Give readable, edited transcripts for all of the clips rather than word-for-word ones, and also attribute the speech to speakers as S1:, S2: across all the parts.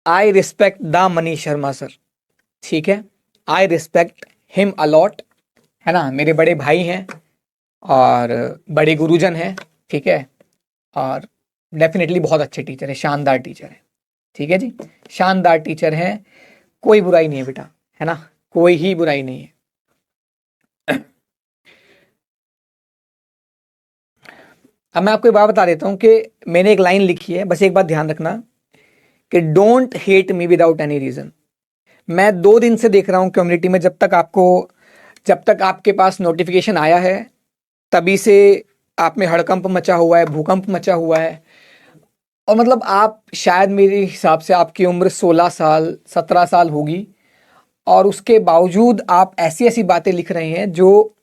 S1: I respect the Manish Sharma sir, ठीक है, I respect him a lot, है ना, मेरे बड़े भाई हैं और बड़े गुरुजन हैं, ठीक है, और डेफिनेटली बहुत अच्छे टीचर है, शानदार टीचर है, ठीक है जी, शानदार टीचर है, कोई बुराई नहीं है बेटा, है ना, कोई ही बुराई नहीं है। अब मैं आपको एक बात बता देता हूं कि मैंने एक लाइन लिखी है, बस एक बात ध्यान रखना कि don't hate me without any reason. मैं 2 दिन से देख रहा हूं कम्युनिटी में, जब तक आपके पास नोटिफिकेशन आया है तभी से आप में हड़कंप मचा हुआ है, भूकंप मचा हुआ है, और मतलब आप शायद मेरे हिसाब से आपकी उम्र 16 साल 17 साल होगी, और उसके बावजूद आप ऐसी ऐसी बातें लिख रहे हैं जो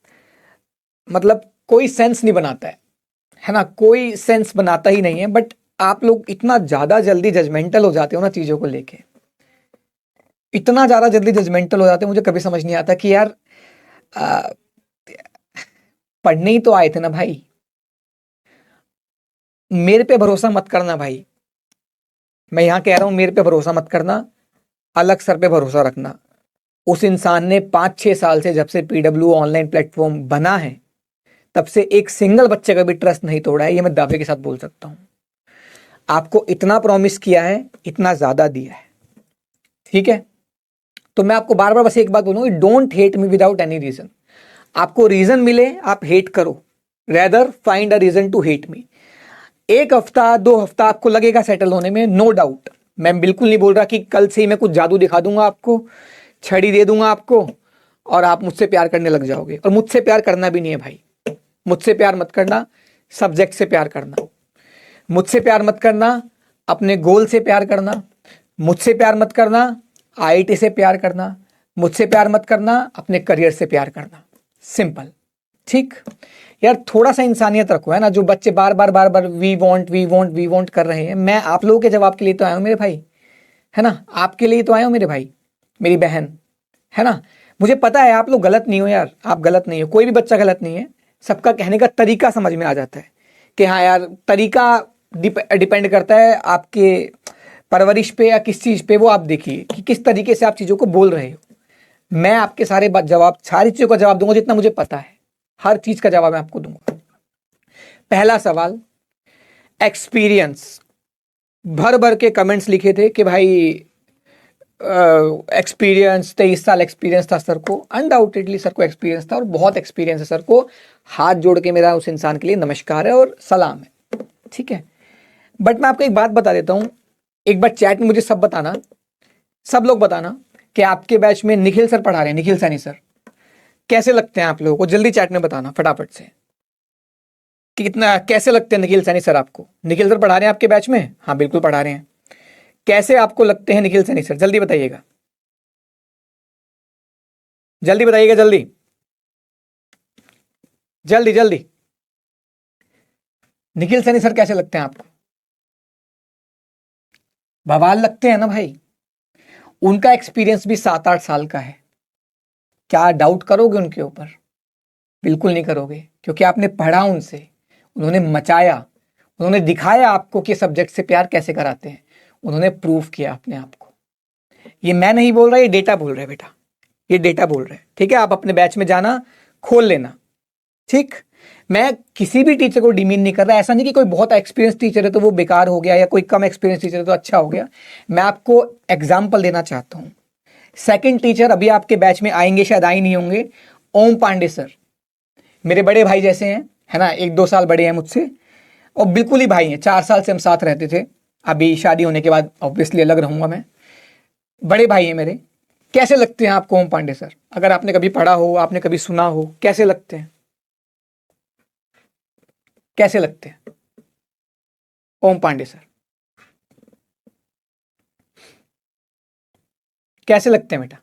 S1: मतलब कोई सेंस नहीं बनाता है ना, कोई सेंस बनाता ही नहीं है। बट आप लोग इतना ज़्यादा जल्दी जजमेंटल हो जाते हो ना चीज़ों को लेके, इतना ज़्यादा जल्दी जजमेंटल हो जाते हो, मुझे कभी समझ नहीं आता कि यार पढ़ने ही तो आए थे ना भाई, मेरे पे भरोसा मत करना भाई, मैं यहां कह रहा हूं मेरे पे भरोसा मत करना, अलग सर पे भरोसा रखना। उस इंसान ने 5-6 साल से, जब से पीडब्ल्यू ऑनलाइन प्लेटफॉर्म बना है तब से एक सिंगल बच्चे का भी ट्रस्ट नहीं तोड़ा है, ये मैं दावे के साथ बोल सकता हूं। आपको इतना प्रॉमिस किया है, इतना ज्यादा दिया है, ठीक है। तो मैं आपको बार बार बस एक बात बोलूंगा, don't hate me without any reason. आपको रीजन मिले आप हेट करो, rather find a reason to hate me. 1 हफ्ता 2 हफ्ता आपको लगेगा सेटल होने में, नो डाउट। मैं बिल्कुल नहीं बोल रहा कि कल से ही मैं कुछ जादू दिखा दूंगा आपको, छड़ी दे दूंगा आपको और आप मुझसे प्यार करने लग जाओगे। और मुझसे प्यार करना भी नहीं है भाई, मुझसे प्यार मत करना, सब्जेक्ट से प्यार करना। मुझसे प्यार मत करना, अपने गोल से प्यार करना। मुझसे प्यार मत करना, आईआईटी से प्यार करना। मुझसे प्यार मत करना, अपने करियर से प्यार करना। सिंपल, ठीक यार। थोड़ा सा इंसानियत रखो, है ना। जो बच्चे बार बार we want we want we want कर रहे हैं, मैं आप लोगों के जवाब के लिए तो आया हूं मेरे भाई, है ना, आपके लिए तो आया हूं मेरे भाई मेरी बहन, है ना। मुझे पता है आप लोग गलत नहीं हो यार, आप गलत नहीं हो, कोई भी बच्चा गलत नहीं है। सबका कहने का तरीका समझ में आ जाता है कि हाँ यार, तरीका डिपेंड करता है आपके परवरिश पे या किस चीज़ पे, वो आप देखिए कि किस तरीके से आप चीज़ों को बोल रहे हो। मैं आपके सारी चीज़ों का जवाब दूंगा जितना मुझे पता है, हर चीज़ का जवाब मैं आपको दूंगा। पहला सवाल, एक्सपीरियंस। भर भर के कमेंट्स लिखे थे कि भाई एक्सपीरियंस, 23 साल एक्सपीरियंस था सर को। अनडाउटेडली सर को एक्सपीरियंस था और बहुत एक्सपीरियंस है सर को। हाथ जोड़ के मेरा उस इंसान के लिए नमस्कार है और सलाम है, ठीक है। बट मैं आपको एक बात बता देता हूं, एक बार चैट में मुझे सब बताना, सब लोग बताना कि आपके बैच में निखिल सर पढ़ा रहे हैं, निखिल सैनी सर, कैसे लगते हैं आप लोगों को। जल्दी चैट में बताना फटाफट से कि कितना कैसे लगते हैं निखिल सैनी सर आपको। निखिल सर पढ़ा रहे हैं आपके बैच में? हाँ बिल्कुल पढ़ा रहे हैं। कैसे आपको लगते हैं निखिल सैनी सर, जल्दी बताइएगा, जल्दी बताइएगा, जल्दी जल्दी जल्दी। निखिल सैनी सर कैसे लगते हैं आपको? बवाल लगते हैं ना भाई। उनका एक्सपीरियंस भी 7-8 साल का है। क्या डाउट करोगे उनके ऊपर? बिल्कुल नहीं करोगे, क्योंकि आपने पढ़ा उनसे, उन्होंने मचाया, उन्होंने दिखाया आपको कि सब्जेक्ट से प्यार कैसे कराते हैं, उन्होंने प्रूफ किया अपने आप को। ये मैं नहीं बोल रहा, ये डेटा बोल रहा है बेटा, ये डेटा बोल रहा है, ठीक है। आप अपने बैच में जाना, खोल लेना, ठीक। मैं किसी भी टीचर को डिमीन नहीं कर रहा, ऐसा नहीं कि कोई बहुत एक्सपीरियंस टीचर है तो वो बेकार हो गया या कोई कम एक्सपीरियंस टीचर है तो अच्छा हो गया। मैं आपको एग्जाम्पल देना चाहता हूं। सेकंड टीचर अभी आपके बैच में आएंगे, शायद आए नहीं होंगे, ओम पांडे सर, मेरे बड़े भाई जैसे हैं, है ना, 1-2 साल बड़े हैं मुझसे और बिल्कुल ही भाई हैं। 4 साल से हम साथ रहते थे, अभी शादी होने के बाद ऑब्वियसली अलग रहूंगा मैं। बड़े भाई हैं मेरे। कैसे लगते हैं आपको ओम पांडे सर? अगर आपने कभी पढ़ा हो, आपने कभी सुना हो, कैसे लगते हैं? कैसे लगते हैं ओम पांडे सर? कैसे लगते हैं बेटा?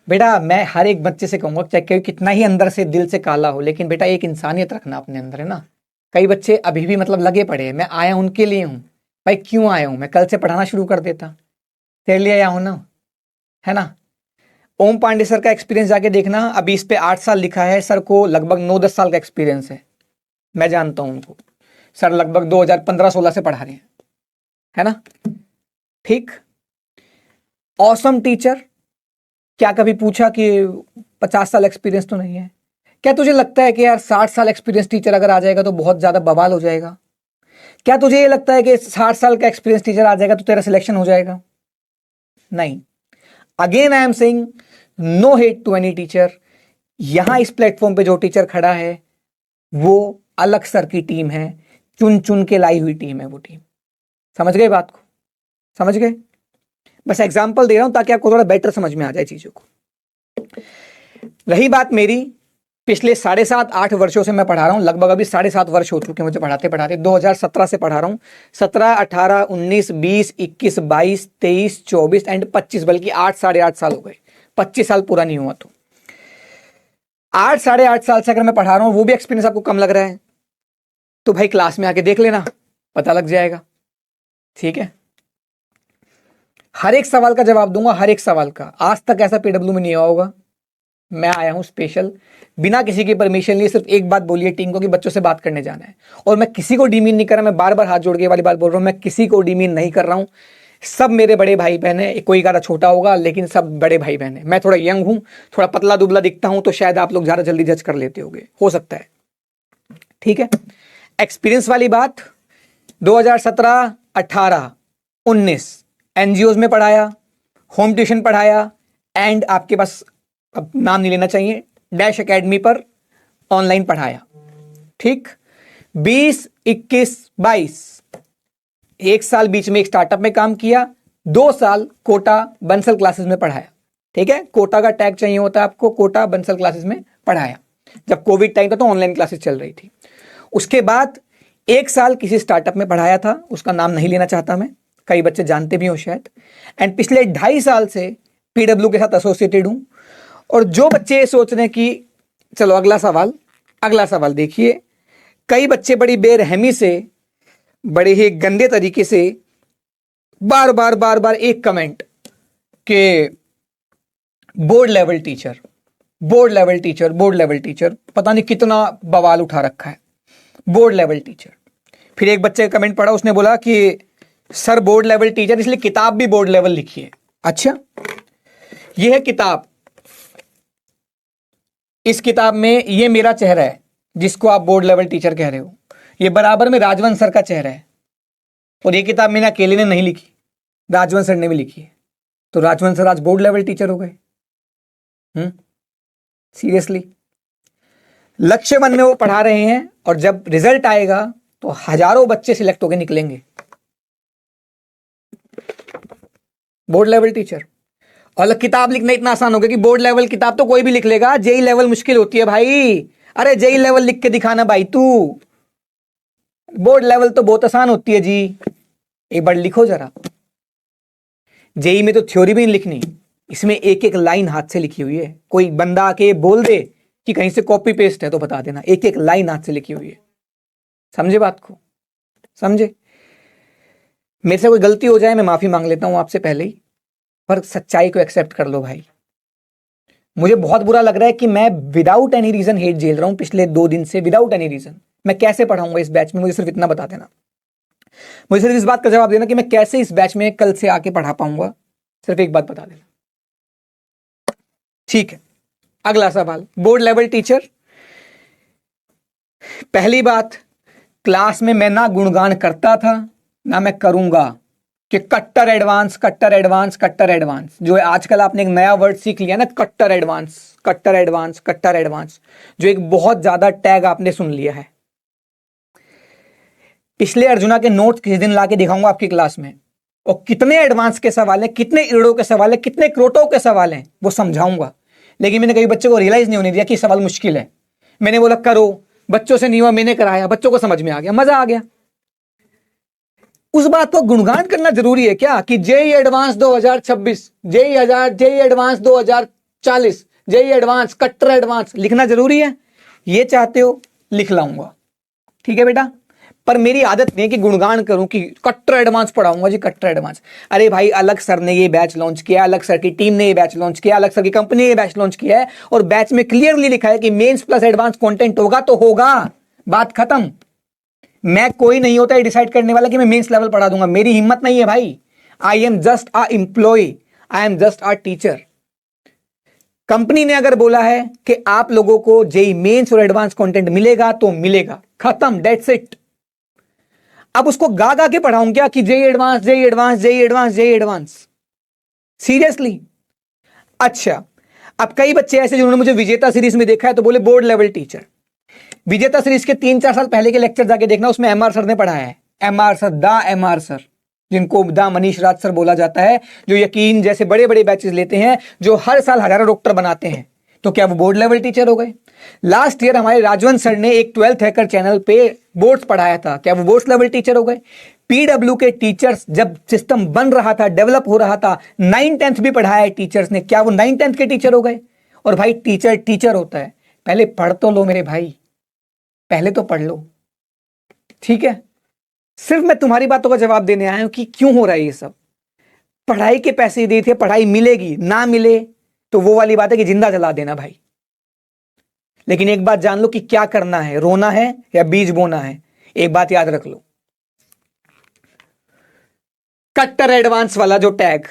S1: बेटा मैं हर एक बच्चे से कहूंगा, चाहे कितना ही अंदर से दिल से काला हो, लेकिन बेटा एक इंसानियत रखना अपने अंदर, है ना। कई बच्चे अभी भी मतलब लगे पड़े हैं, मैं आया उनके लिए हूं भाई। क्यों आया हूं? मैं कल से पढ़ाना शुरू कर देता, तेरे लिए आया हूं ना, है ना। ओम पांडे सर का एक्सपीरियंस जाके देखना, अभी इस पे 8 साल लिखा है, सर को लगभग 9-10 साल का एक्सपीरियंस है, मैं जानता हूं उनको। सर लगभग 2015-16 से पढ़ा रहे हैं, है ना? ठीक। ऑसम टीचर, क्या कभी पूछा कि 50 साल एक्सपीरियंस तो नहीं है? क्या तुझे लगता है कि यार 60 साल एक्सपीरियंस टीचर अगर आ जाएगा तो बहुत ज्यादा बवाल हो जाएगा? क्या तुझे ये लगता है कि 60 साल का एक्सपीरियंस टीचर आ जाएगा तो तेरा सिलेक्शन हो जाएगा? नहीं। Again I am saying no hate to any teacher. यहां इस प्लेटफॉर्म पे जो टीचर खड़ा है वो अलग सर की टीम है, चुन चुन के लाई हुई टीम है वो टीम। समझ गए बात को? समझ गए? बस एग्जांपल दे रहा हूं ताकि आपको थोड़ा बेटर समझ में आ जाए चीजों को। रही बात मेरी, पिछले 7.5-8 वर्षों से मैं पढ़ा रहा हूं, लगभग अभी 7.5 वर्ष हो चुके हैं मुझे पढ़ाते पढ़ाते। 2017 से पढ़ा रहा हूं। 17, 18, 19, 20, 21, 22, 23, 24 एंड 25, बल्कि 8-8.5 साल हो गए। 25 साल पूरा नहीं हुआ तो 8-8.5 साल से अगर मैं पढ़ा रहा हूं, वो भी एक्सपीरियंस आपको कम लग रहा है तो भाई क्लास में आके देख लेना, पता लग जाएगा। ठीक है? हर एक सवाल का जवाब दूंगा, हर एक सवाल का। आज तक ऐसा पीडब्ल्यू में नहीं हुआ होगा। मैं आया हूं स्पेशल, बिना किसी की परमिशन लिए। सिर्फ एक बात बोलिए टीम को कि बच्चों से बात करने जाना है। और मैं किसी को डीमीन नहीं कर रहा, मैं बार बार हाथ जोड़ के वाली बात बोल रहा हूं, मैं किसी को डीमीन नहीं कर रहा हूं। सब मेरे बड़े भाई बहन है, कोई का छोटा होगा लेकिन सब बड़े भाई बहन है। मैं थोड़ा यंग हूं, थोड़ा पतला दुबला दिखता हूं तो शायद आप लोग ज्यादा जल्दी जज कर लेते होगे, हो सकता है। ठीक है? एक्सपीरियंस वाली बात, 2017, 18, 19 एनजीओज में पढ़ाया, होम ट्यूशन पढ़ाया एंड आपके पास अब नाम नहीं लेना चाहिए, डैश एकेडमी पर ऑनलाइन पढ़ाया। ठीक? 20, 21, 22 एक साल बीच में एक स्टार्टअप में काम किया, 2 साल कोटा बंसल क्लासेस में पढ़ाया। ठीक है? कोटा का टैग चाहिए होता है आपको, कोटा बंसल क्लासेस में पढ़ाया। जब कोविड टाइम था तो ऑनलाइन क्लासेस चल रही थी। उसके बाद 1 साल किसी स्टार्टअप में पढ़ाया था, उसका नाम नहीं लेना चाहता मैं, कई बच्चे जानते भी हो शायद। एंड पिछले 2.5 साल से पीडब्ल्यू के साथ एसोसिएटेड हूं। और जो बच्चे सोच रहे हैं कि चलो अगला सवाल देखिए, कई बच्चे बड़ी बेरहमी से, बड़े ही गंदे तरीके से बार बार एक कमेंट के बोर्ड लेवल टीचर, पता नहीं कितना बवाल उठा रखा है बोर्ड लेवल टीचर। फिर एक बच्चे का कमेंट पढ़ा, उसने बोला कि सर बोर्ड लेवल टीचर इसलिए किताब भी बोर्ड लेवल लिखी है। अच्छा, यह है किताब, इस किताब में ये मेरा चेहरा है जिसको आप बोर्ड लेवल टीचर कह रहे हो, ये बराबर में राजवंश सर का चेहरा है। और ये किताब मैंने अकेले ने नहीं लिखी, राजवंश सर ने भी लिखी है। तो राजवंश सर आज बोर्ड लेवल टीचर हो गए। सीरियसली, लक्ष्य 1 में वो पढ़ा रहे हैं और जब रिजल्ट आएगा तो हजारों बच्चे सिलेक्ट होकर निकलेंगे बोर्ड लेवल टीचर। और किताब लिखना इतना आसान हो गया कि बोर्ड लेवल किताब तो कोई भी लिख लेगा, जेई लेवल मुश्किल होती है भाई। अरे जेई लेवल लिख के दिखाना भाई तू, बोर्ड लेवल तो बहुत आसान होती है जी, एक बार लिखो जरा। जेई में तो थ्योरी भी नहीं लिखनी, इसमें एक एक लाइन हाथ से लिखी हुई है। कोई बंदा आके बोल दे कि कहीं से कॉपी पेस्ट है तो बता देना, एक एक लाइन हाथ से लिखी हुई है। समझे बात को? समझे? मेरे से कोई गलती हो जाए मैं माफी मांग लेता हूं आपसे पहले ही, पर सच्चाई को एक्सेप्ट कर लो भाई। मुझे बहुत बुरा लग रहा है कि मैं विदाउट एनी रीजन हेट झेल रहा हूं पिछले 2 दिन से, विदाउट एनी रीजन। मैं कैसे पढ़ाऊंगा इस बैच में, मुझे सिर्फ इतना बता देना। मुझे सिर्फ इस बात का जवाब देना कि मैं कैसे इस बैच में कल से आके पढ़ा पाऊंगा, सिर्फ एक बात बता देना। ठीक है? अगला सवाल, बोर्ड लेवल टीचर। पहली बात, क्लास में मैं ना गुणगान करता था ना मैं करूंगा कि कट्टर एडवांस, जो है आजकल आपने एक नया वर्ड सीख लिया ना, कट्टर एडवांस, जो एक बहुत ज्यादा टैग आपने सुन लिया है। पिछले अर्जुना के नोट्स किसी दिन लाके दिखाऊंगा आपकी क्लास में, और कितने एडवांस के सवाल हैं, कितने इरड़ों के सवाल हैं, कितने क्रोटों के सवाल हैं, वो समझाऊंगा। लेकिन मैंने कई बच्चों को रियलाइज नहीं होने दिया कि सवाल मुश्किल है। मैंने बोला करो, बच्चों से नहीं हुआ, मैंने कराया, बच्चों को समझ में आ गया, मजा आ गया। उस बात को गुणगान करना जरूरी है क्या कि JEE advance 2026, JEE advance 2040, JEE advance, कट्टर एडवांस लिखना जरूरी है? ये चाहते हो लिख लाऊंगा, ठीक है बेटा, पर मेरी आदत नहीं है कि गुणगान करूं कि कट्टर एडवांस पढ़ाऊंगा जी, कट्टर एडवांस। अरे भाई, अलग सर ने ये बैच लॉन्च किया, अलग सर की टीम ने ये बैच लॉन्च किया, अलग सर की कंपनी ने ये बैच लॉन्च किया है, और बैच में क्लियरली लिखा है कि मेंस प्लस एडवांस कंटेंट होगा तो होगा, बात खत्म। मैं कोई नहीं होता है डिसाइड करने वाला कि मैं मेंस लेवल पढ़ा दूंगा, मेरी हिम्मत नहीं है भाई। I am just a employ, I am just a teacher. Company ने अगर बोला है कि आप लोगों को जेई मेंस और एडवांस कंटेंट मिलेगा तो मिलेगा, खत्म, दैट्स इट। अब उसको गा गा के पढ़ाऊं क्या कि JEE advance, JEE advance, JEE advance, JEE advance? Seriously? अच्छा, अब कई बच्चे ऐसे जिन्होंने मुझे विजेता सीरीज में देखा है तो बोले बोर्ड लेवल टीचर। विजेता सीरीज के 3-4 साल पहले के लेक्चर जाके देखना, उसमें एमआर सर ने पढ़ाया है। एमआर सर, दा एमआर सर, जिनको दा मनीष राज सर बोला जाता है, जो यकीन जैसे बड़े बड़े बैचेस लेते हैं, जो हर साल हजारों डॉक्टर बनाते हैं। तो क्या वो बोर्ड लेवल टीचर हो गए? लास्ट ईयर हमारे राजवंत सर ने एक 12th हैकर चैनल पे बोर्ड्स पढ़ाया था, क्या वो बोर्ड्स लेवल टीचर हो गए? पीडब्ल्यू के टीचर्स जब सिस्टम बन रहा था, डेवलप हो रहा था, 9th-10th भी पढ़ाया है टीचर्स ने, क्या वो 9th-10th के टीचर हो गए? और भाई टीचर टीचर होता है, पहले पढ़ तो लो मेरे भाई, पहले तो पढ़ लो, ठीक है? सिर्फ मैं तुम्हारी बातों का जवाब देने आया हूं कि क्यों हो रहा है ये सब। पढ़ाई के पैसे दिए थे, पढ़ाई मिलेगी, ना मिले तो वो वाली बात है कि जिंदा जला देना भाई। लेकिन एक बात जान लो कि क्या करना है, रोना है या बीज बोना है, एक बात याद रख लो। कट्टर एडवांस वाला जो टैग,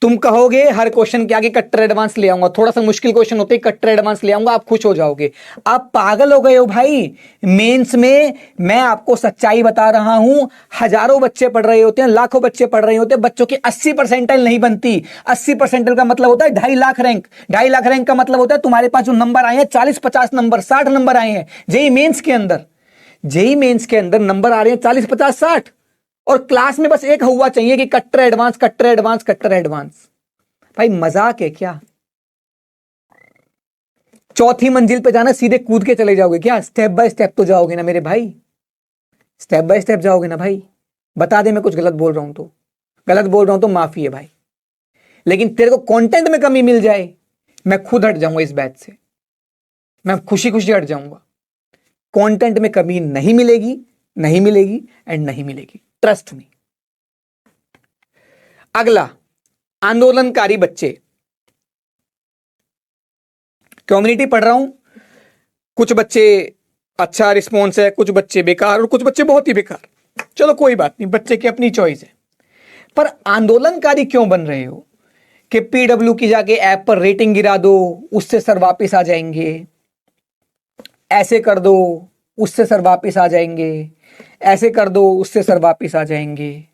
S1: तुम कहोगे हर क्वेश्चन के आगे कट्टर एडवांस ले आऊंगा, थोड़ा सा मुश्किल क्वेश्चन होते ही कट्टर एडवांस ले आऊंगा, आप खुश हो जाओगे। आप पागल हो गए हो भाई। मेंस में मैं आपको सच्चाई बता रहा हूं, हजारों बच्चे पढ़ रहे होते हैं, लाखों बच्चे पढ़ रहे होते हैं, बच्चों की 80 परसेंटाइल नहीं बनती। 80 परसेंटाइल का मतलब होता है 2.5 लाख रैंक। 2.5 लाख रैंक का मतलब होता है तुम्हारे पास जो नंबर आए हैं 40-50 नंबर, 60 नंबर आए हैं जेई मेंस के अंदर। जेई मेंस के अंदर नंबर आ रहे हैं 40-50-60, और क्लास में बस एक हुआ चाहिए कि कट्टर एडवांस, कट्टर एडवांस, कट्टर एडवांस। भाई मजाक है क्या? चौथी मंजिल पे जाना सीधे कूद के चले जाओगे क्या? स्टेप बाय स्टेप तो जाओगे ना मेरे भाई, स्टेप बाय स्टेप जाओगे ना भाई। बता दे मैं कुछ गलत बोल रहा हूं तो, गलत बोल रहा हूं तो माफी है भाई, लेकिन तेरे को कंटेंट में कमी मिल जाए, मैं खुद हट जाऊंगा इस बैच से, मैं खुशी खुशी हट जाऊंगा। कंटेंट में कमी नहीं मिलेगी, नहीं मिलेगी एंड नहीं मिलेगी, ट्रस्ट मी। अगला, आंदोलनकारी बच्चे। कम्युनिटी पढ़ रहा हूं, कुछ बच्चे अच्छा रिस्पॉन्स है, कुछ बच्चे बेकार और कुछ बच्चे बहुत ही बेकार। चलो कोई बात नहीं, बच्चे की अपनी चॉइस है। पर आंदोलनकारी क्यों बन रहे हो कि पीडब्ल्यू की जाके ऐप पर रेटिंग गिरा दो, उससे सर वापस आ जाएंगे, ऐसे कर दो उससे सर वापस आ जाएंगे, ऐसे कर दो उससे सर वापस आ जाएंगे।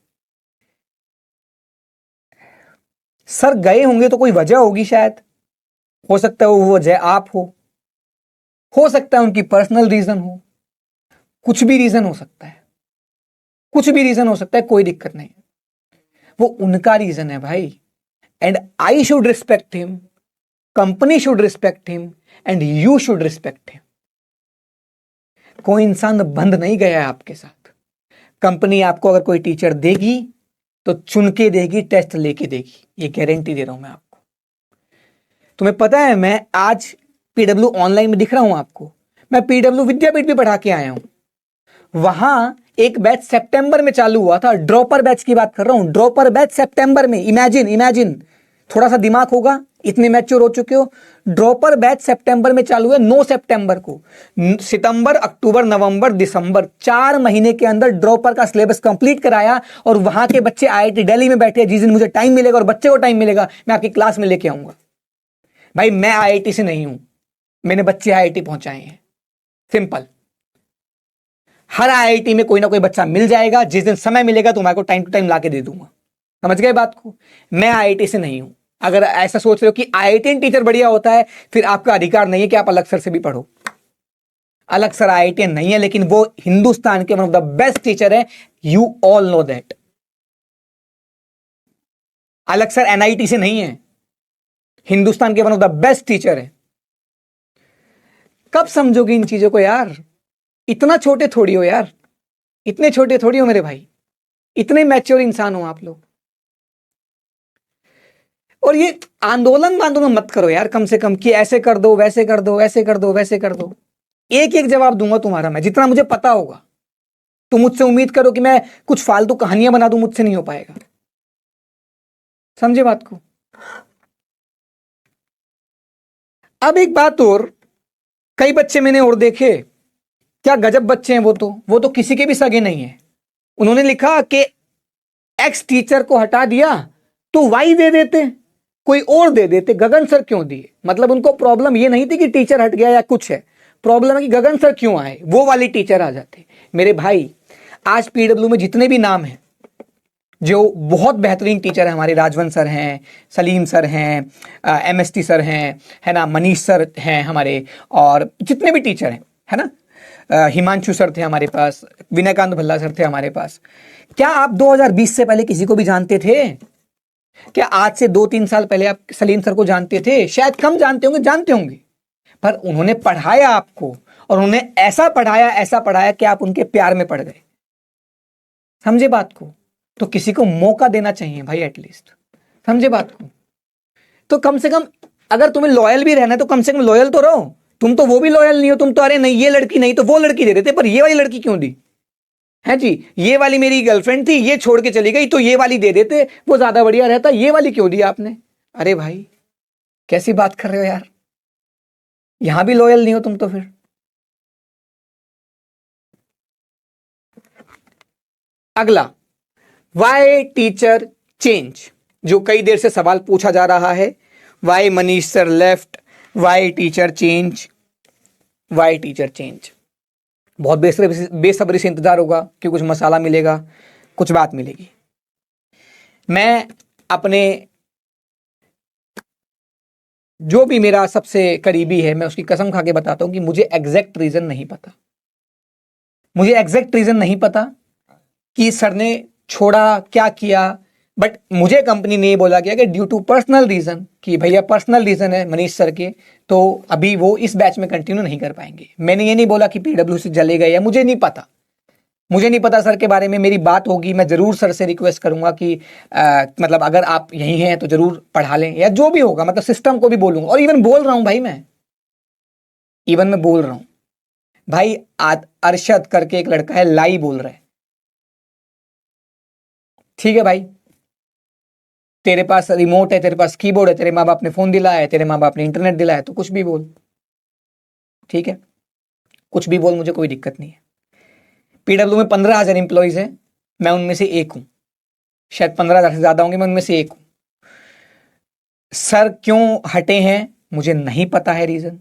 S1: सर गए होंगे तो कोई वजह होगी शायद, हो सकता है वो वजह आप हो सकता है उनकी पर्सनल रीजन हो, कुछ भी रीजन हो सकता है, कुछ भी रीजन हो सकता है, कोई दिक्कत नहीं, वो उनका रीजन है भाई। And I should respect him, company should respect him and you should respect him. कोई इंसान बंद नहीं गया है आपके साथ। कंपनी आपको अगर कोई टीचर देगी तो चुन के देगी, टेस्ट लेके देगी, ये गारंटी दे रहा हूं मैं आपको। तुम्हें पता है मैं आज पीडब्ल्यू ऑनलाइन में दिख रहा हूं आपको, मैं पीडब्ल्यू विद्यापीठ भी पढ़ा के आया हूं। वहां एक बैच सितंबर में चालू हुआ था, ड्रॉपर बैच की बात कर रहा हूं, ड्रॉपर बैच सितंबर में। इमेजिन, थोड़ा सा दिमाग होगा, इतने मैच्योर हो चुके हो। ड्रॉपर बैच सितंबर में चालू है, 9 सितंबर को। सितंबर, अक्टूबर, नवंबर, दिसंबर, 4 महीने के अंदर ड्रॉपर का सिलेबस कंप्लीट कराया। और वहां के बच्चे आईआईटी दिल्ली में बैठे, जिस दिन मुझे टाइम मिलेगा और बच्चे को टाइम मिलेगा, मैं आपकी क्लास में लेके आऊंगा। भाई मैं आईआईटी से नहीं हूं, मैंने बच्चे आईआईटी पहुंचाए हैं, सिंपल। हर आईआईटी में कोई ना कोई बच्चा मिल जाएगा, जिस दिन समय मिलेगा तुम्हारे को टाइम टू टाइम लाके दे दूंगा। समझ गए बात को? मैं आईआईटी से नहीं हूं। अगर ऐसा सोच रहे हो कि आईआईटी टीचर बढ़िया होता है, फिर आपका अधिकार नहीं है कि आप अलग सर से भी पढ़ो। अलग सर आईआईटी नहीं है, लेकिन वो हिंदुस्तान के one of the best teacher है, यू ऑल नो दैट। अलग सर एनआईटी से नहीं है, हिंदुस्तान के one of the best teacher है। कब समझोगे इन चीजों को यार? इतना छोटे थोड़ी हो यार, इतने छोटे थोड़ी हो मेरे भाई, इतने मैच्योर इंसान हो आप लोग। और ये आंदोलन मत करो यार, कम से कम कि ऐसे कर दो, वैसे कर दो, ऐसे कर दो, वैसे कर दो। एक एक जवाब दूंगा तुम्हारा मैं, जितना मुझे पता होगा। तुम मुझसे उम्मीद करो कि मैं कुछ फालतू कहानियां बना दूं, मुझसे नहीं हो पाएगा। समझे बात को? अब एक बात और, कई बच्चे मैंने और देखे क्या गजब बच्चे हैं वो तो किसी के भी सगे नहीं है। उन्होंने लिखा कि एक्स टीचर को हटा दिया तो वाई दे देते, कोई और दे देते, गगन सर क्यों दिए। मतलब उनको प्रॉब्लम ये नहीं थी कि टीचर हट गया या कुछ है, प्रॉब्लम है कि गगन सर क्यों आए, वो वाली टीचर आ जाते। मेरे भाई आज पीडब्ल्यू में जितने भी नाम हैं जो बहुत बेहतरीन टीचर हैं, हमारे राजवंत सर हैं, सलीम सर हैं, एमएसटी सर हैं, है ना, मनीष सर हैं हमारे, और जितने भी टीचर हैं, है ना, हिमांशु सर थे हमारे पास, विनयकांत भल्ला सर थे हमारे पास। क्या आप 2020 से पहले किसी को भी जानते थे? क्या आज से 2-3 साल पहले आप सलीम सर को जानते थे? शायद कम जानते होंगे, पर उन्होंने पढ़ाया आपको, और उन्होंने ऐसा पढ़ाया कि आप उनके प्यार में पड़ गए। समझे बात को? तो किसी को मौका देना चाहिए भाई, एटलीस्ट। समझे बात को? तो कम से कम अगर तुम्हें लॉयल भी रहना है तो कम से कम लॉयल तो रहो। तुम तो वो भी लॉयल नहीं हो, तुम तो अरे नहीं ये लड़की नहीं तो वो लड़की दे देते, पर ये वाली लड़की क्यों दी है जी? ये वाली मेरी गर्लफ्रेंड थी, ये छोड़ के चली गई तो ये वाली दे देते, वो ज्यादा बढ़िया रहता, ये वाली क्यों दी आपने? अरे भाई कैसी बात कर रहे हो यार, यहां भी लॉयल नहीं हो तुम तो फिर। अगला, वाई टीचर चेंज, जो कई देर से सवाल पूछा जा रहा है। Why Manish sir left, why teacher change, why teacher change. बहुत बेसब्री से इंतजार होगा कि कुछ मसाला मिलेगा, कुछ बात मिलेगी। मैं अपने जो भी मेरा सबसे करीबी है, मैं उसकी कसम खा के बताता हूं कि मुझे एग्जैक्ट रीजन नहीं पता। मुझे एग्जैक्ट रीजन नहीं पता कि सर ने छोड़ा, क्या किया, बट मुझे कंपनी ने ये बोला गया कि ड्यू टू पर्सनल रीजन, कि भैया पर्सनल रीजन है मनीष सर के, तो अभी वो इस बैच में कंटिन्यू नहीं कर पाएंगे। मैंने ये नहीं बोला कि पीडब्ल्यू से चले गए, या मुझे नहीं पता सर के बारे में। मेरी बात होगी, मैं जरूर सर से रिक्वेस्ट करूंगा कि मतलब अगर आप यहीं हैं तो जरूर पढ़ा लें, या जो भी होगा, मतलब सिस्टम को भी बोलूंगा। और इवन बोल रहा हूं भाई, मैं बोल रहा हूं भाई। अरशद करके एक लड़का है, लाई बोल रहा है, ठीक है भाई, तेरे पास रिमोट है, तेरे पास कीबोर्ड है, तेरे माँ बाप ने फोन दिलाया है, तेरे माँ बाप ने इंटरनेट दिलाया है, तो कुछ भी बोल, ठीक है, कुछ भी बोल, मुझे कोई दिक्कत नहीं है। पीडब्ल्यू में 15,000 एम्प्लॉइज हैं, मैं उनमें से एक हूं, शायद 15,000 से ज्यादा होंगे, मैं उनमें से एक हूं। सर क्यों हटे हैं मुझे नहीं पता है रीजन।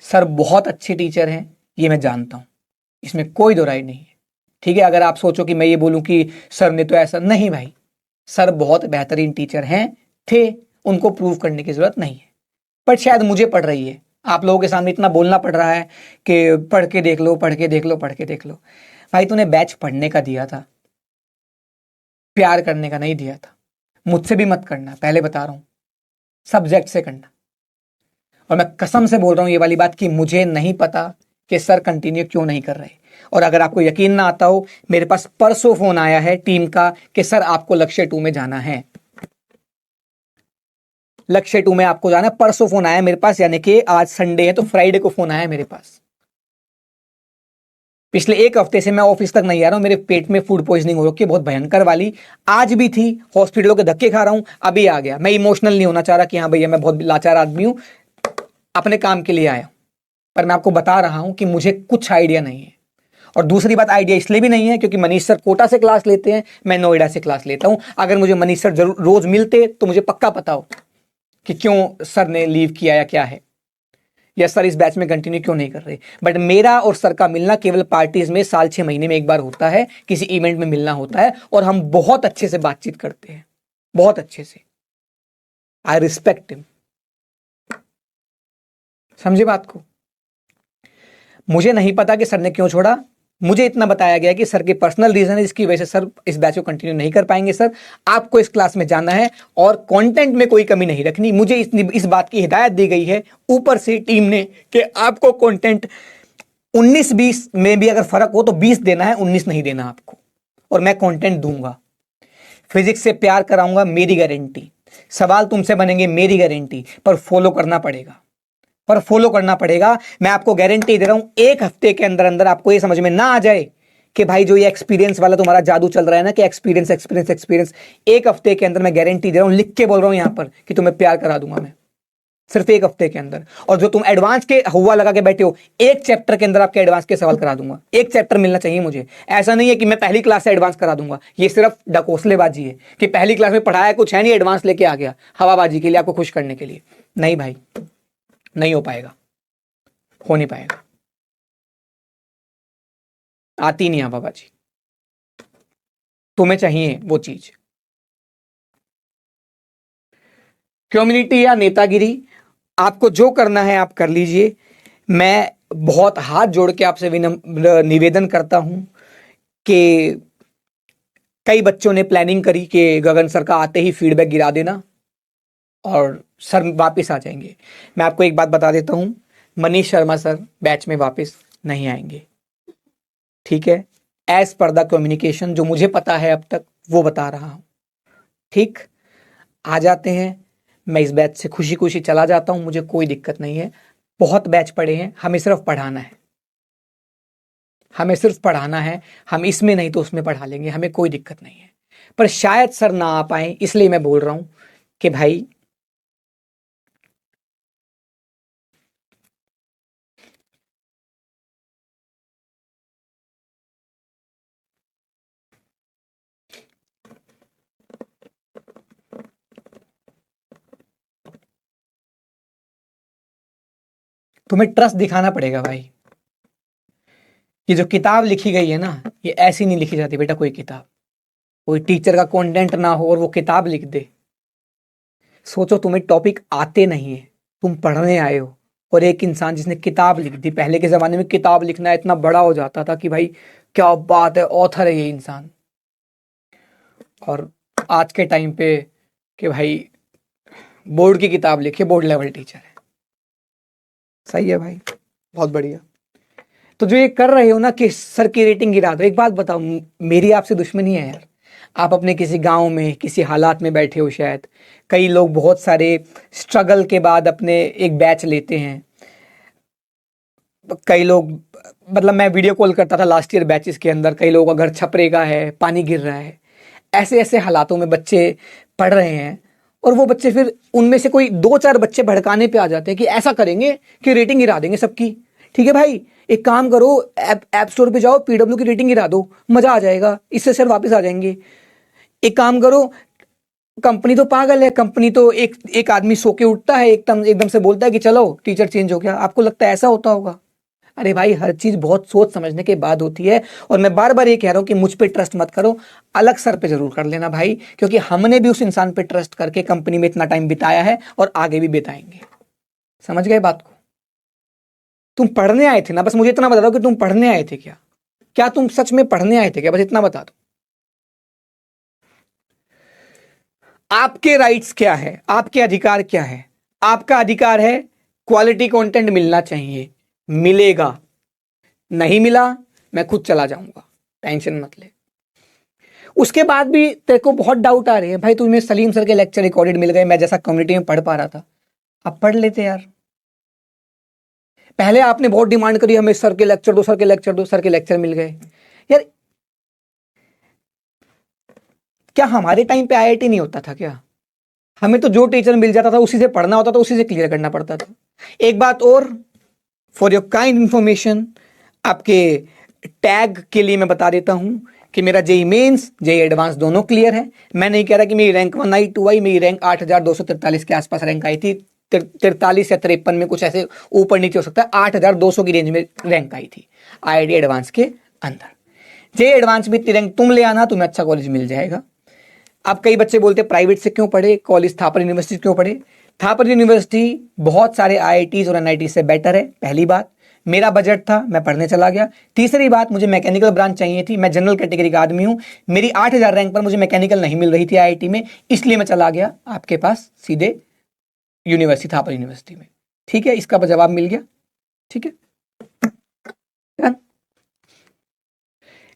S1: सर बहुत अच्छे टीचर हैं, ये मैं जानता हूं, इसमें कोई दो राय नहीं है, ठीक है। अगर आप सोचो कि मैं ये बोलूं कि सर ने तो ऐसा, नहीं भाई, सर बहुत बेहतरीन टीचर हैं, थे, उनको प्रूव करने की जरूरत नहीं है। पर शायद मुझे पड़ रही है, आप लोगों के सामने इतना बोलना पड़ रहा है कि पढ़ के देख लो, पढ़ के देख लो, पढ़ के देख लो। भाई तूने बैच पढ़ने का दिया था, प्यार करने का नहीं दिया था। मुझसे भी मत करना, पहले बता रहा हूं, सब्जेक्ट से करना। और मैं कसम से बोल रहा हूं ये वाली बात कि मुझे नहीं पता कि सर कंटिन्यू क्यों नहीं कर रहे। और अगर आपको यकीन ना आता हो, मेरे पास परसों फोन आया है टीम का कि सर आपको लक्ष्य 2 में जाना है, लक्ष्य 2 में आपको जाना है। परसों फोन आया मेरे पास, यानी कि आज संडे है तो फ्राइडे को फोन आया मेरे पास। पिछले 1 हफ्ते से मैं ऑफिस तक नहीं आ रहा हूं, मेरे पेट में फूड पॉइजनिंग हो रखी है, बहुत भयंकर वाली। आज भी थी, हॉस्पिटलों के धक्के खा रहा हूं, अभी आ गया। मैं इमोशनल नहीं होना चाह रहा कि हाँ भैया मैं बहुत लाचार आदमी हूं, अपने काम के लिए आया, पर मैं आपको बता रहा हूं कि मुझे कुछ आइडिया नहीं है। और दूसरी बात, आइडिया इसलिए भी नहीं है क्योंकि मनीष सर कोटा से क्लास लेते हैं, मैं नोएडा से क्लास लेता हूं। अगर मुझे मनीष सर जरूर रोज मिलते तो मुझे पक्का पता हो कि क्यों सर ने लीव किया या क्या है, या सर इस बैच में कंटिन्यू क्यों नहीं कर रहे। बट मेरा और सर का मिलना केवल पार्टीज में साल 6 महीने में एक बार होता है, किसी इवेंट में मिलना होता है, और हम बहुत अच्छे से बातचीत करते हैं, बहुत अच्छे से। I respect him. समझे बात को? मुझे नहीं पता कि सर ने क्यों छोड़ा, मुझे इतना बताया गया कि सर के पर्सनल रीजन है, इसकी वजह से सर इस बैच को कंटिन्यू नहीं कर पाएंगे। सर आपको इस क्लास में जाना है और कंटेंट में कोई कमी नहीं रखनी। मुझे इस बात की हिदायत दी गई है ऊपर से टीम ने कि आपको कंटेंट 19-20 में भी अगर फर्क हो तो 20 देना है, 19 नहीं देना आपको, और मैं कंटेंट दूंगा। फिजिक्स से प्यार कराऊंगा, मेरी गारंटी। सवाल तुमसे बनेंगे, मेरी गारंटी, पर फॉलो करना पड़ेगा, मैं आपको गारंटी दे रहा हूं। 1 हफ्ते के अंदर अंदर आपको ये समझ में ना आ जाए कि भाई जो ये एक्सपीरियंस वाला तुम्हारा जादू चल रहा है ना कि एक्सपीरियंस, 1 हफ्ते के अंदर मैं गारंटी दे रहा हूं, लिख के बोल रहा हूं यहां पर कि तुम्हें प्यार करा दूंगा मैं। सिर्फ 1 हफ्ते के अंदर। और जो तुम एडवांस के हुआ लगा के बैठे हो, 1 चैप्टर के अंदर आपके एडवांस के सवाल करा दूंगा। 1 चैप्टर मिलना चाहिए मुझे। ऐसा नहीं है कि मैं पहली क्लास से एडवांस करा दूंगा, ये सिर्फ डकोसलेबाजी है कि पहली क्लास में पढ़ाया कुछ है नहीं, एडवांस लेके आ गया हवाबाजी के लिए, आपको खुश करने के लिए। नहीं भाई, नहीं हो पाएगा, हो नहीं पाएगा, आती नहीं हवाबाजी। तुम्हें चाहिए वो चीज, कम्युनिटी या नेतागिरी, आपको जो करना है आप कर लीजिए। मैं बहुत हाथ जोड़ के आपसे निवेदन करता हूं कि कई बच्चों ने प्लानिंग करी कि गगन सर का आते ही फीडबैक गिरा देना और सर वापस आ जाएंगे। मैं आपको एक बात बता देता हूं, मनीष शर्मा सर बैच में वापस नहीं आएंगे, ठीक है। एज पर द कम्युनिकेशन जो मुझे पता है अब तक वो बता रहा हूं, ठीक। आ जाते हैं, मैं इस बैच से खुशी खुशी चला जाता हूं, मुझे कोई दिक्कत नहीं है। बहुत बैच पढ़े हैं, हमें सिर्फ पढ़ाना है, हमें सिर्फ पढ़ाना है। हम इसमें नहीं तो उसमें पढ़ा लेंगे, हमें कोई दिक्कत नहीं है। पर शायद सर ना आ पाए, इसलिए मैं बोल रहा हूं कि भाई तुम्हें ट्रस्ट दिखाना पड़ेगा भाई। ये जो किताब लिखी गई है ना, ये ऐसी नहीं लिखी जाती बेटा। कोई किताब, कोई टीचर का कंटेंट ना हो और वो किताब लिख दे। सोचो तुम्हें टॉपिक आते नहीं है, तुम पढ़ने आए हो, और एक इंसान जिसने किताब लिख दी। पहले के जमाने में किताब लिखना इतना बड़ा हो जाता था कि भाई क्या बात है, ऑथर है ये इंसान। और आज के टाइम पे कि भाई बोर्ड की किताब लिखे, बोर्ड लेवल टीचर है। सही है भाई, बहुत बढ़िया। तो जो ये कर रहे हो ना कि सर की रेटिंग गिरा दो, एक बात बताओ, मेरी आपसे दुश्मनी है यार। आप अपने किसी गांव में किसी हालात में बैठे हो शायद, कई लोग बहुत सारे स्ट्रगल के बाद अपने एक बैच लेते हैं। कई लोग, मतलब मैं वीडियो कॉल करता था लास्ट ईयर बैचेस के अंदर, कई लोगों का घर छपरे का है, पानी गिर रहा है। ऐसे ऐसे हालातों में बच्चे पढ़ रहे हैं, और वो बच्चे फिर उनमें से कोई 2-4 बच्चे भड़काने पे आ जाते हैं कि ऐसा करेंगे कि रेटिंग गिरा देंगे सबकी। ठीक है भाई, एक काम करो, ऐप स्टोर पे जाओ, पीडब्ल्यू की रेटिंग गिरा दो, मजा आ जाएगा, इससे सर वापस आ जाएंगे। एक काम करो, कंपनी तो पागल है, कंपनी तो एक एक आदमी सो के उठता है, एकदम एकदम से बोलता है कि चलो टीचर चेंज हो गया। आपको लगता है ऐसा होता होगा? अरे भाई, हर चीज बहुत सोच समझने के बाद होती है। और मैं बार बार ये कह रहा हूं कि मुझ पे ट्रस्ट मत करो, अलग सर पे जरूर कर लेना भाई, क्योंकि हमने भी उस इंसान पे ट्रस्ट करके कंपनी में इतना टाइम बिताया है और आगे भी बिताएंगे। समझ गए बात को? तुम पढ़ने आए थे ना, बस मुझे इतना बता दो कि तुम पढ़ने आए थे क्या? क्या तुम सच में पढ़ने आए थे क्या? बस इतना बता दो। आपके राइट्स क्या है, आपके अधिकार क्या है? आपका अधिकार है क्वालिटी कंटेंट मिलना चाहिए, मिलेगा। नहीं मिला, मैं खुद चला जाऊंगा, टेंशन मत ले। उसके बाद भी तेरे को बहुत डाउट आ रहे हैं भाई, तुम्हें सलीम सर के लेक्चर रिकॉर्डेड मिल गए, मैं जैसा कम्युनिटी में पढ़ पा रहा था। अब पढ़ लेते यार। पहले आपने बहुत डिमांड करी, हमें सर के लेक्चर दो, सर के लेक्चर दो, सर के लेक्चर मिल गए यार। क्या हमारे टाइम पे आईआईटी नहीं होता था क्या? हमें तो जो टीचर मिल जाता था उसी से पढ़ना होता था, उसी से क्लियर करना पड़ता था। एक बात और, फॉर योर काइंड इंफॉर्मेशन, आपके टैग के लिए मैं बता देता हूं कि मेरा जेई मेंस जेई एडवांस दोनों क्लियर है। मैं नहीं कह रहा कि मेरी रैंक 1 आई 2 आई, मेरी रैंक 8,243 के आसपास रैंक आई थी। 43 या 53 में कुछ ऐसे ऊपर नीचे हो सकता है, 8,200 की रेंज में रैंक आई थी आईआईटी एडवांस के अंदर। जेई एडवांस में इतनी रैंक तुम ले आना, तुम्हें अच्छा कॉलेज मिल जाएगा। अब कई बच्चे बोलते प्राइवेट से क्यों पढ़े, कॉलेज थापर यूनिवर्सिटी क्यों पढ़े? थापर यूनिवर्सिटी बहुत सारे आईआईटीज और एनआईटी से बेटर है, पहली बात। मेरा बजट था, मैं पढ़ने चला गया। तीसरी बात, मुझे मैकेनिकल ब्रांच चाहिए थी, मैं जनरल कैटेगरी का आदमी हूं। मेरी 8,000 रैंक पर मुझे मैकेनिकल नहीं मिल रही थी आईआईटी में, इसलिए मैं चला गया आपके पास सीधे यूनिवर्सिटी, थापर यूनिवर्सिटी में। ठीक है, इसका जवाब मिल गया। ठीक है,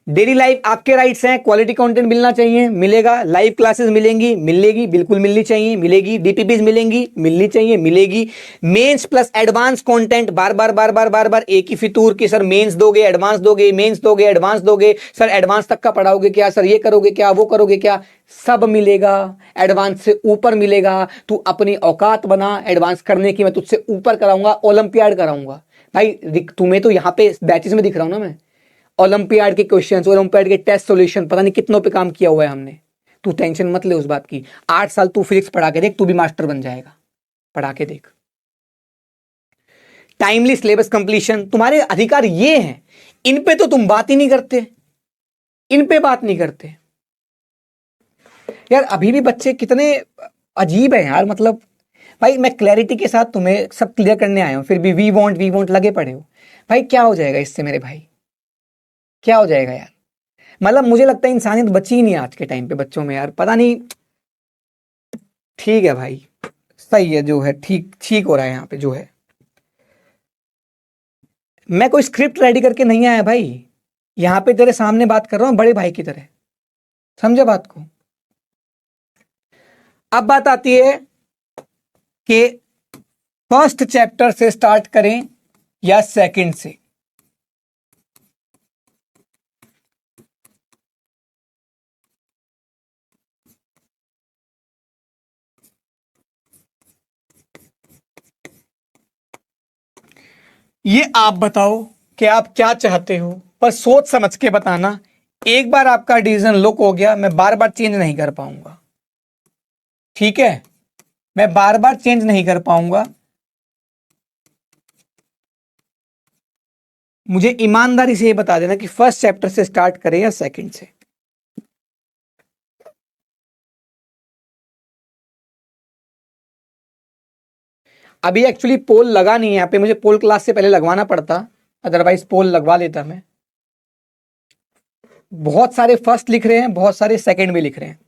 S1: डेली लाइफ आपके राइट्स हैं, क्वालिटी कंटेंट मिलना चाहिए, मिलेगा। लाइव क्लासेस मिलेंगी, मिलेगी, बिल्कुल मिलनी चाहिए, मिलेगी। डीपीपीज मिलेंगी, मिलनी चाहिए, मिलेगी। मेंस प्लस एडवांस कंटेंट, बार बार बार बार बार बार एक ही फितूर कि सर मेंस दोगे, एडवांस दोगे, मेंस दोगे, एडवांस दोगे, सर एडवांस तक का पढ़ाओगे क्या, सर ये करोगे क्या, वो करोगे क्या, सब मिलेगा। एडवांस से ऊपर मिलेगा। तू अपनी औकात बना एडवांस करने की, मैं तुझसे ऊपर कराऊंगा, ओलंपियाड कराऊंगा भाई। तुम्हें तो यहाँ पे बैचेस में दिख रहा हूं ना मैं, ओलंपियाड के क्वेश्चंस, ओलंपियाड के टेस्ट सॉल्यूशन, पता नहीं कितनों पे काम किया हुआ है हमने। तू टेंशन मत ले उस बात की। 8 साल तू फिजिक्स पढ़ा के देख, तू भी मास्टर बन जाएगा, पढ़ा के देख। टाइमली सिलेबस कंप्लीशन, तुम्हारे अधिकार ये हैं, इन पे तो तुम बात ही नहीं करते, इन पे बात नहीं करते यार। अभी भी बच्चे कितने अजीब है यार, मतलब भाई मैं क्लैरिटी के साथ तुम्हें सब क्लियर करने आया हूं, फिर भी वी वांट लगे पड़े हो। भाई क्या हो जाएगा इससे मेरे भाई, क्या हो जाएगा यार। मतलब मुझे लगता है इंसानियत बची ही नहीं आज के टाइम पे बच्चों में यार, पता नहीं। ठीक है भाई, सही है जो है, ठीक ठीक हो रहा है यहाँ पे जो है। मैं कोई स्क्रिप्ट रेडी करके नहीं आया भाई, यहां पे तेरे सामने बात कर रहा हूं बड़े भाई की तरह, समझे बात को। अब बात आती है कि फर्स्ट चैप्टर से स्टार्ट करें या सेकंड से। ये आप बताओ कि आप क्या चाहते हो, पर सोच समझ के बताना। एक बार आपका डिसीजन लॉक हो गया, मैं बार बार चेंज नहीं कर पाऊंगा, ठीक है, मैं बार बार चेंज नहीं कर पाऊंगा। मुझे ईमानदारी से ये बता देना कि फर्स्ट चैप्टर से स्टार्ट करें या सेकंड से। अभी एक्चुअली पोल लगा नहीं है यहाँ पे, मुझे पोल क्लास से पहले लगवाना पड़ता, अदरवाइज पोल लगवा लेता मैं। बहुत सारे फर्स्ट लिख रहे हैं, बहुत सारे सेकंड भी लिख रहे हैं।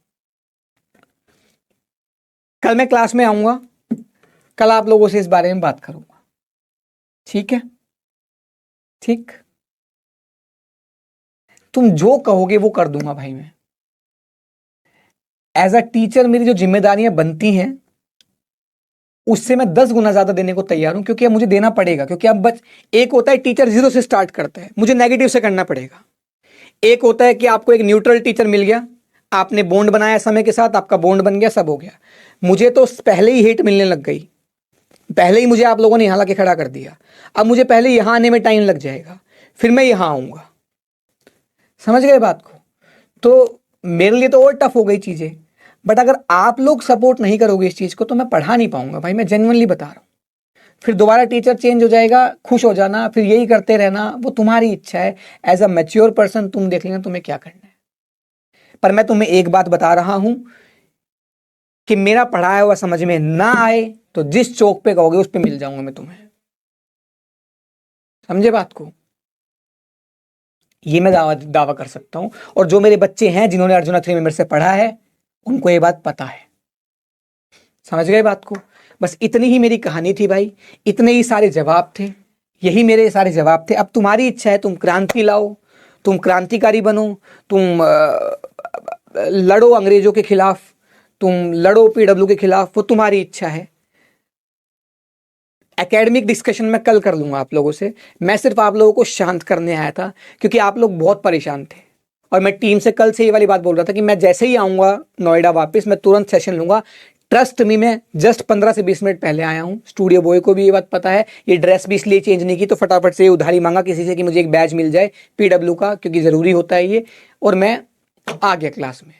S1: कल मैं क्लास में आऊंगा, कल आप लोगों से इस बारे में बात करूंगा, ठीक है, ठीक। तुम जो कहोगे वो कर दूंगा भाई मैं। एज अ टीचर मेरी जो जिम्मेदारियां बनती हैं उससे मैं 10 गुना ज्यादा देने को तैयार हूं, क्योंकि अब मुझे देना पड़ेगा। क्योंकि अब एक होता है टीचर जीरो से स्टार्ट करता है, मुझे नेगेटिव से करना पड़ेगा। एक होता है कि आपको एक न्यूट्रल टीचर मिल गया, आपने बॉन्ड बनाया समय के साथ, आपका बॉन्ड बन गया, सब हो गया। मुझे तो पहले ही हेट मिलने लग गई, पहले ही मुझे आप लोगों ने यहां लाके खड़ा कर दिया। अब मुझे पहले यहां आने में टाइम लग जाएगा, फिर मैं यहां आऊंगा, समझ गए बात को। तो मेरे लिए तो और टफ हो गई चीजें। बट अगर आप लोग सपोर्ट नहीं करोगे इस चीज को तो मैं पढ़ा नहीं पाऊंगा भाई, मैं जेन्युइनली बता रहा हूं। फिर दोबारा टीचर चेंज हो जाएगा, खुश हो जाना, फिर यही करते रहना, वो तुम्हारी इच्छा है। एज अ मैच्योर पर्सन तुम देख लेना तुम्हें क्या करना है। पर मैं तुम्हें एक बात बता रहा हूं कि मेरा पढ़ाया हुआ समझ में ना आए तो जिस चौक पे कहोगे उस पे मिल जाऊंगा मैं तुम्हें, समझे बात को। ये मैं दावा कर सकता हूं। और जो मेरे बच्चे हैं जिन्होंने अर्जुना 3 में मेरे से पढ़ा है उनको ये बात पता है, समझ गए बात को। बस इतनी ही मेरी कहानी थी भाई, इतने ही सारे जवाब थे, यही मेरे सारे जवाब थे। अब तुम्हारी इच्छा है, तुम क्रांति लाओ, तुम क्रांतिकारी बनो, तुम लड़ो अंग्रेजों के खिलाफ, तुम लड़ो पीडब्ल्यू के खिलाफ, वो तुम्हारी इच्छा है। एकेडमिक डिस्कशन मैं कल कर लूंगा आप लोगों से। मैं सिर्फ आप लोगों को शांत करने आया था क्योंकि आप लोग बहुत परेशान थे। और मैं टीम से कल से ये वाली बात बोल रहा था कि मैं जैसे ही आऊंगा नोएडा वापस मैं तुरंत सेशन लूंगा। ट्रस्ट मी, मैं जस्ट 15 से 20 मिनट पहले आया हूं। स्टूडियो बॉय को भी ये बात पता है। ये ड्रेस भी इसलिए चेंज नहीं की तो फटाफट से उधारी मांगा किसी से कि मुझे एक बैज मिल जाए पीडब्ल्यू का, क्योंकि जरूरी होता है ये। और मैं आ गया क्लास में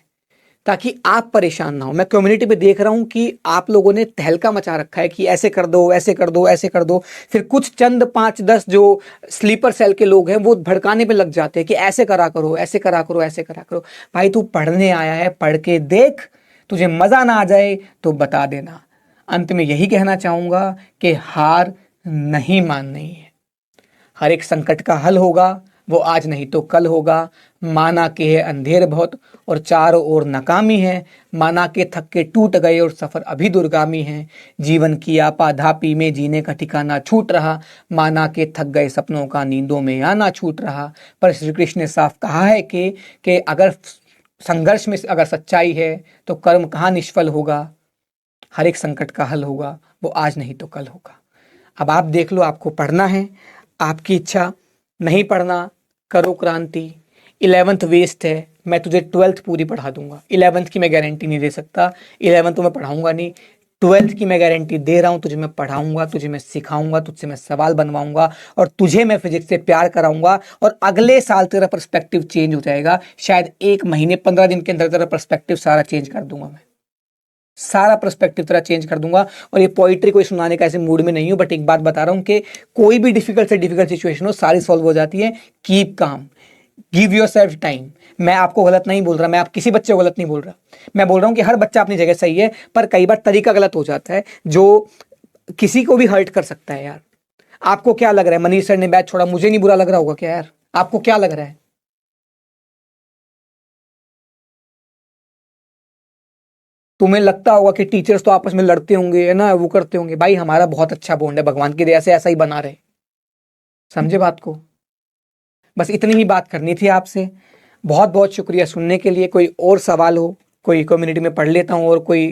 S1: ताकि आप परेशान ना हो। मैं कम्युनिटी पे देख रहा हूं कि आप लोगों ने तहलका मचा रखा है कि ऐसे कर दो, ऐसे कर दो, ऐसे कर दो। फिर कुछ चंद 5-10 जो स्लीपर सेल के लोग हैं वो भड़काने पे लग जाते हैं कि ऐसे करा करो, ऐसे करा करो, ऐसे करा करो। भाई तू पढ़ने आया है, पढ़ के देख, तुझे मजा ना आ जाए तो बता देना। अंत में यही कहना चाहूंगा कि हार नहीं माननी है, हर एक संकट का हल होगा। वो आज नहीं तो कल होगा। माना के है अंधेर बहुत और चारों ओर नाकामी है, माना के थक के टूट गए और सफर अभी दुर्गामी है, जीवन की आपाधापी में जीने का ठिकाना छूट रहा, माना के थक गए सपनों का नींदों में आना छूट रहा। पर श्री कृष्ण ने साफ कहा है कि अगर संघर्ष में अगर सच्चाई है तो कर्म कहाँ निष्फल होगा, हर एक संकट का हल होगा, वो आज नहीं तो कल होगा। अब आप देख लो, आपको पढ़ना है, आपकी इच्छा, नहीं पढ़ना करो क्रांति। 11th वेस्ट है, मैं तुझे 12th पूरी पढ़ा दूंगा। 11th की मैं गारंटी नहीं दे सकता, 11th तो मैं पढ़ाऊंगा नहीं, 12th की मैं गारंटी दे रहा हूं, तुझे मैं पढ़ाऊंगा, तुझे मैं सिखाऊंगा, तुझसे मैं सवाल बनवाऊंगा और तुझे मैं फिजिक्स से प्यार कराऊंगा और अगले साल तेरा पर्सपेक्टिव चेंज हो जाएगा। शायद 1 महीने 15 दिन के अंदर तेरा पर्सपेक्टिव सारा चेंज कर दूंगा, मैं सारा पर्सपेक्टिव तेरा चेंज कर दूंगा। और ये पोइट्री कोई सुनाने का ऐसे मूड में नहीं हूं, बट एक बात बता रहा हूं कि कोई भी डिफिकल्ट से डिफिकल्ट सिचुएशन हो, सारी सॉल्व हो जाती है। Keep calm, give your self time. मैं आपको गलत नहीं बोल रहा, मैं आप किसी बच्चे को गलत नहीं बोल रहा, मैं बोल रहा हूं कि हर बच्चा अपनी जगह सही है, पर कई बार तरीका गलत हो जाता है जो किसी को भी हर्ट कर सकता है। यार आपको क्या लग रहा है, मनीष सर ने बैच छोड़ा, मुझे नहीं बुरा लग रहा होगा क्या यार? आपको क्या लग रहा है? तुम्हें लगता होगा कि टीचर्स तो आपस में लड़ते होंगे, है ना, वो करते होंगे। भाई हमारा बहुत अच्छा बॉन्ड है, भगवान की दया से ऐसा ही बना रहे। समझे बात को? बस इतनी ही बात करनी थी आपसे। बहुत बहुत शुक्रिया सुनने के लिए। कोई और सवाल हो, कोई कम्युनिटी में पढ़ लेता हूँ और कोई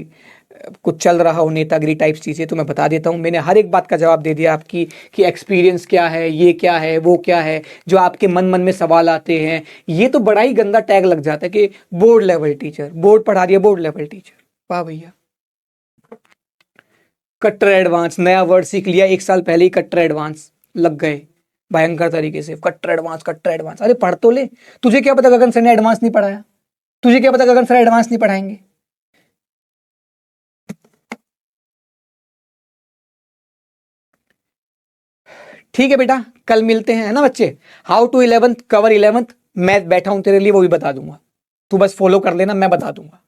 S1: कुछ चल रहा हो नेतागिरी टाइप चीज़ें तो मैं बता देता हूँ। मैंने हर एक बात का जवाब दे दिया आपकी कि एक्सपीरियंस क्या है, ये क्या है, वो क्या है, जो आपके मन मन में सवाल आते हैं। ये तो बड़ा ही गंदा टैग लग जाता है कि बोर्ड लेवल टीचर, बोर्ड पढ़ा रही है बोर्ड लेवल टीचर। वाह भैया, कट्टर एडवांस नया वर्ड सीख लिया, 1 साल पहले ही कट्टर एडवांस लग गए भयंकर तरीके से। कट्टर एडवांस, कट्टर एडवांस, अरे पढ़ तो ले। तुझे क्या पता गगन सर ने एडवांस नहीं पढ़ाया? तुझे क्या पता गगन सर एडवांस नहीं पढ़ाएंगे? ठीक है बेटा, कल मिलते हैं, है ना बच्चे। How to 11th cover 11th मैं बैठा हूं तेरे लिए, वो भी बता दूंगा। तू बस फॉलो कर लेना, मैं बता दूंगा।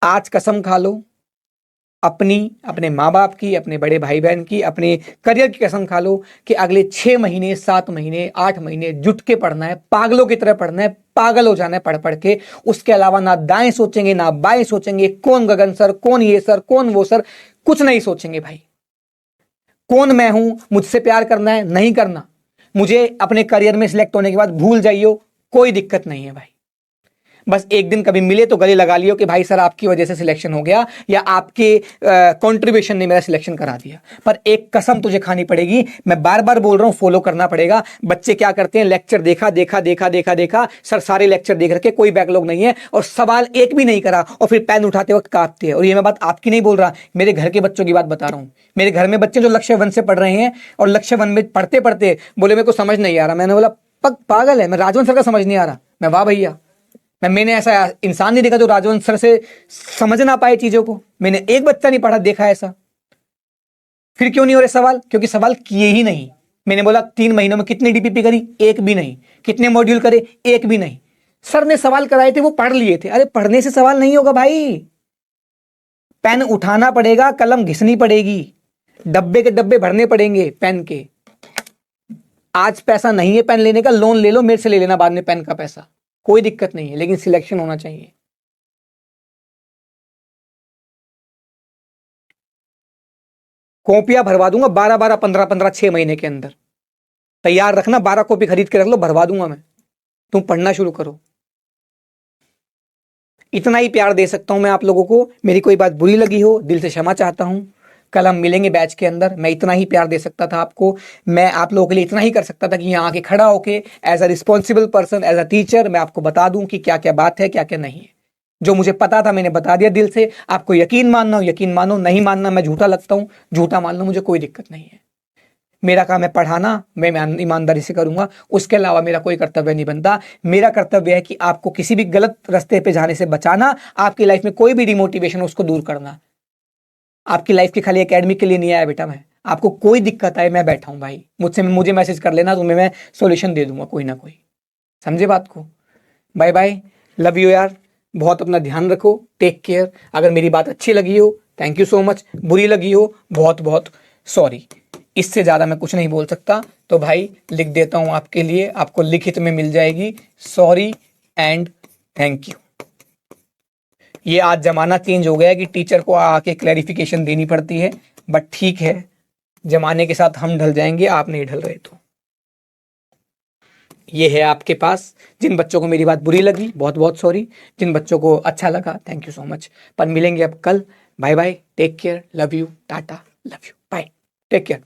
S1: आज कसम खा लो अपनी, अपने माँ बाप की, अपने बड़े भाई बहन की, अपने करियर की कसम खा लो कि अगले 6 महीने, 7 महीने, 8 महीने जुट के पढ़ना है, पागलों की तरह पढ़ना है, पागल हो जाना है पढ़ पढ़ के। उसके अलावा ना दाएं सोचेंगे ना बाएं सोचेंगे, कौन गगन सर, कौन ये सर, कौन वो सर, कुछ नहीं सोचेंगे भाई। कौन मैं हूं, मुझसे प्यार करना है नहीं करना, मुझे अपने करियर में सिलेक्ट होने के बाद भूल जाइयो, कोई दिक्कत नहीं है भाई। बस एक दिन कभी मिले तो गले लगा लियो कि भाई सर आपकी वजह से सिलेक्शन हो गया या आपके कंट्रीब्यूशन ने मेरा सिलेक्शन करा दिया। पर एक कसम तुझे खानी पड़ेगी, मैं बार बार बोल रहा हूं, फॉलो करना पड़ेगा। बच्चे क्या करते हैं, लेक्चर देखा देखा देखा देखा देखा, सर सारे लेक्चर देख रखे, कोई बैकलॉग नहीं है और सवाल एक भी नहीं करा और फिर पेन उठाते वक्त कांपते हैं। और ये मैं बात आपकी नहीं बोल रहा, मेरे घर के बच्चों की बात बता रहा हूं। मेरे घर में बच्चे जो लक्ष्य 1 से पढ़ रहे हैं और लक्ष्य 1 में पढ़ते पढ़ते बोले मेरे को समझ नहीं आ रहा। मैंने बोला पागल है, मैं राजवंश सर का समझ नहीं आ रहा। मैं वाह भैया, मैंने ऐसा इंसान नहीं देखा जो राजवंश सर से समझ ना पाए चीजों को। मैंने एक बच्चा नहीं पढ़ा देखा ऐसा। फिर क्यों नहीं हो रहे सवाल? क्योंकि सवाल किए ही नहीं। मैंने बोला 3 महीनों में कितनी डीपीपी करी? एक भी नहीं। कितने मॉड्यूल करे? एक भी नहीं। सर ने सवाल कराए थे, वो पढ़ लिए थे। अरे पढ़ने से सवाल नहीं होगा भाई, पेन उठाना पड़ेगा, कलम घिसनी पड़ेगी, डब्बे के डब्बे भरने पड़ेंगे पेन के। आज पैसा नहीं है पेन लेने का, लोन ले लो, मेरे से ले लेना बाद में पेन का पैसा, कोई दिक्कत नहीं है, लेकिन सिलेक्शन होना चाहिए। कॉपियां भरवा दूंगा 12-12, 15-15, 6 महीने के अंदर तैयार रखना। 12 कॉपी खरीद के रख लो, भरवा दूंगा मैं। तुम पढ़ना शुरू करो। इतना ही प्यार दे सकता हूं मैं आप लोगों को। मेरी कोई बात बुरी लगी हो, दिल से क्षमा चाहता हूं। कल हम मिलेंगे बैच के अंदर। मैं इतना ही प्यार दे सकता था आपको। मैं आप लोगों के लिए इतना ही कर सकता था कि यहाँ आके खड़ा होके as a responsible person, as a teacher मैं आपको बता दूं कि क्या क्या बात है, क्या क्या नहीं है। जो मुझे पता था मैंने बता दिया दिल से। आपको यकीन मानना हो यकीन मानो, नहीं मानना मैं झूठा लगता हूं, झूठा मान लो, मुझे कोई दिक्कत नहीं है। मेरा काम है पढ़ाना, मैं ईमानदारी से करूंगा, उसके अलावा मेरा कोई कर्तव्य नहीं बनता। मेरा कर्तव्य है कि आपको किसी भी गलत रास्ते पे जाने से बचाना, आपकी लाइफ में कोई भी डिमोटिवेशन हो उसको दूर करना। आपकी लाइफ के खाली एकेडमिक के लिए नहीं आया बेटा मैं। आपको कोई दिक्कत आए, मैं बैठा हूं भाई, मुझे मैसेज कर लेना, तुम्हें मैं सॉल्यूशन दे दूंगा कोई ना कोई। समझे बात को? बाय बाय, लव यू यार। बहुत अपना ध्यान रखो, टेक केयर। अगर मेरी बात अच्छी लगी हो थैंक यू सो मच, बुरी लगी हो बहुत बहुत सॉरी। इससे ज़्यादा मैं कुछ नहीं बोल सकता। तो भाई लिख देता हूँ आपके लिए, आपको लिखित में मिल जाएगी, सॉरी एंड थैंक यू। ये आज ज़माना चेंज हो गया है कि टीचर को आके क्लैरिफिकेशन देनी पड़ती है, बट ठीक है, ज़माने के साथ हम ढल जाएंगे, आप नहीं ढल रहे तो। ये है आपके पास। जिन बच्चों को मेरी बात बुरी लगी बहुत बहुत सॉरी, जिन बच्चों को अच्छा लगा थैंक यू सो मच। पर मिलेंगे अब कल। Bye bye, take care, love you, tata, love you, bye, take care.